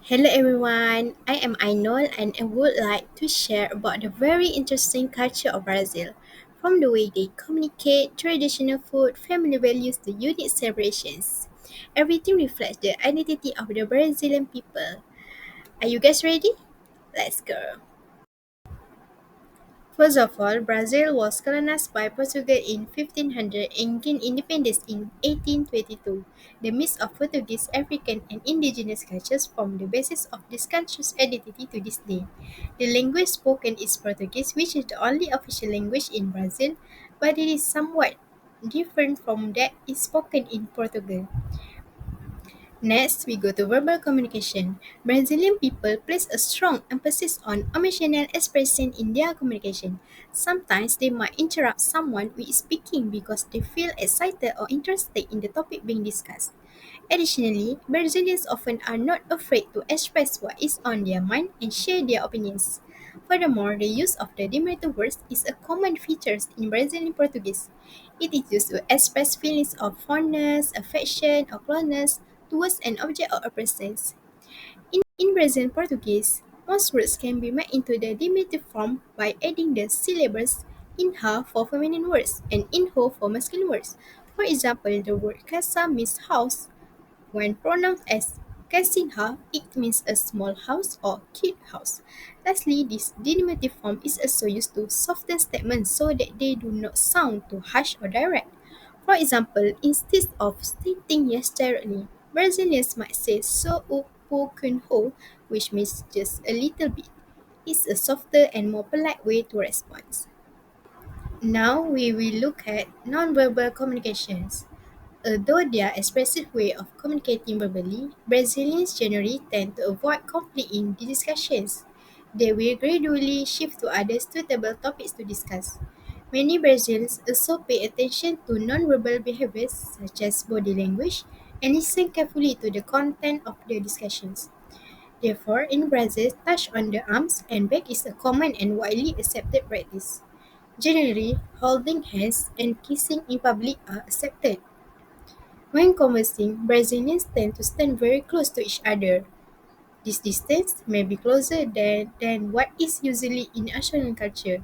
Hello everyone, I am Ainul and I would like to share about the very interesting culture of Brazil. From the way they communicate, traditional food, family values to unique celebrations. Everything reflects the identity of the Brazilian people. Are you guys ready? Let's go. First of all, Brazil was colonized by Portugal in 1500 and gained independence in 1822. The mix of Portuguese, African, and indigenous cultures form the basis of this country's identity to this day. The language spoken is Portuguese, which is the only official language in Brazil, but it is somewhat different from that is spoken in Portugal. Next, we go to verbal communication. Brazilian people place a strong emphasis on emotional expression in their communication. Sometimes they might interrupt someone who is speaking because they feel excited or interested in the topic being discussed. Additionally, Brazilians often are not afraid to express what is on their mind and share their opinions. Furthermore, the use of the diminutive words is a common feature in Brazilian Portuguese. It is used to express feelings of fondness, affection, or closeness towards an object or a person. In Brazilian Portuguese, most words can be made into the diminutive form by adding the syllables "inha" for feminine words and "inho" for masculine words. For example, the word casa means house. When pronounced as "casinha", it means a small house or cute house. Lastly, this diminutive form is also used to soften statements so that they do not sound too harsh or direct. For example, instead of stating yes directly, Brazilians might say "só pouquinho", which means just a little bit. It's a softer and more polite way to respond. Now we will look at nonverbal communications. Although their expressive way of communicating verbally, Brazilians generally tend to avoid conflict in the discussions. They will gradually shift to other suitable topics to discuss. Many Brazilians also pay attention to nonverbal behaviors such as body language and listen carefully to the content of the discussions. Therefore, in Brazil, touch on the arms and back is a common and widely accepted practice. Generally, holding hands and kissing in public are accepted. When conversing, Brazilians tend to stand very close to each other. This distance may be closer than what is usually in Asian culture.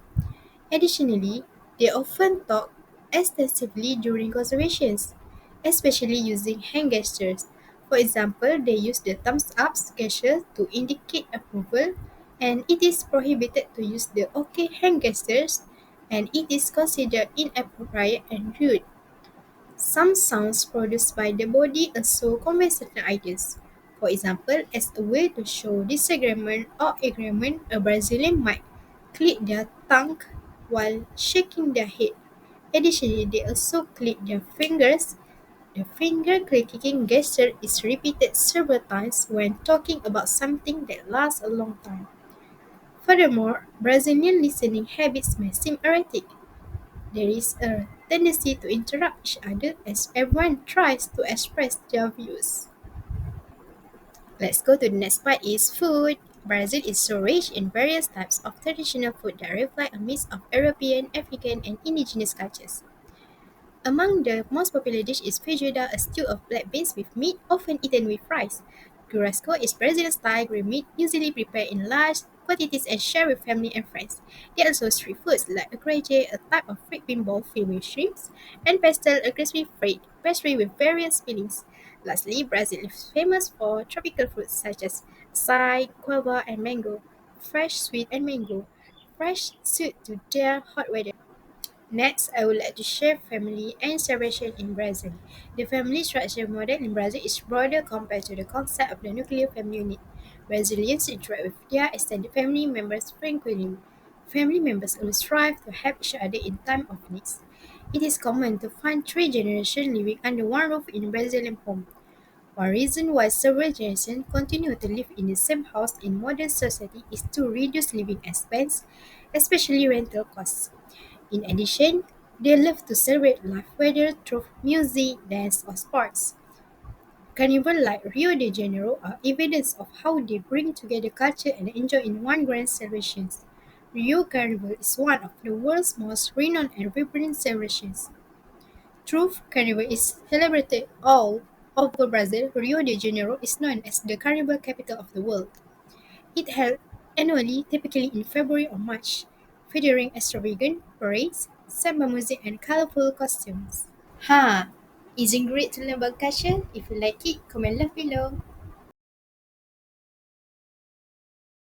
Additionally, they often talk extensively during conversations, especially using hand gestures. For example, they use the thumbs up gesture to indicate approval, and it is prohibited to use the OK hand gestures, and it is considered inappropriate and rude. Some sounds produced by the body also convey certain ideas. For example, as a way to show disagreement or agreement, a Brazilian might click their tongue while shaking their head. Additionally, they also click their fingers. The finger clicking gesture is repeated several times when talking about something that lasts a long time. Furthermore, Brazilian listening habits may seem erratic. There is a tendency to interrupt each other as everyone tries to express their views. Let's go to the next part is food. Brazil is so rich in various types of traditional food that reflect a mix of European, African, and indigenous cultures. Among the most popular dish is feijoada, a stew of black beans with meat, often eaten with rice. Churrasco is Brazilian-style grilled meat, usually prepared in large quantities and shared with family and friends. There are also street foods like acarajé, a type of fried bean ball filled with shrimps, and pastel, a crispy fried pastry with various fillings. Lastly, Brazil is famous for tropical fruits such as acai, guava, and mango, fresh sweet and mango, fresh suited to their hot weather. Next, I would like to share family and celebration in Brazil. The family structure model in Brazil is broader compared to the concept of the nuclear family unit. Brazilians interact with their extended family members frequently. Family members always strive to help each other in time of needs. It is common to find three generations living under one roof in a Brazilian home. One reason why several generations continue to live in the same house in modern society is to reduce living expense, especially rental costs. In addition, they love to celebrate life whether through music, dance, or sports. Carnival like Rio de Janeiro are evidence of how they bring together culture and enjoy in one grand celebrations. Rio Carnival is one of the world's most renowned and vibrant celebrations. Truth Carnival is celebrated all Although Brazil, Rio de Janeiro is known as the carnival capital of the world. It held annually, typically in February or March, featuring extravagant parades, samba music, and colorful costumes. Ha! Isn't great to learn about culture? If you like it, comment love below.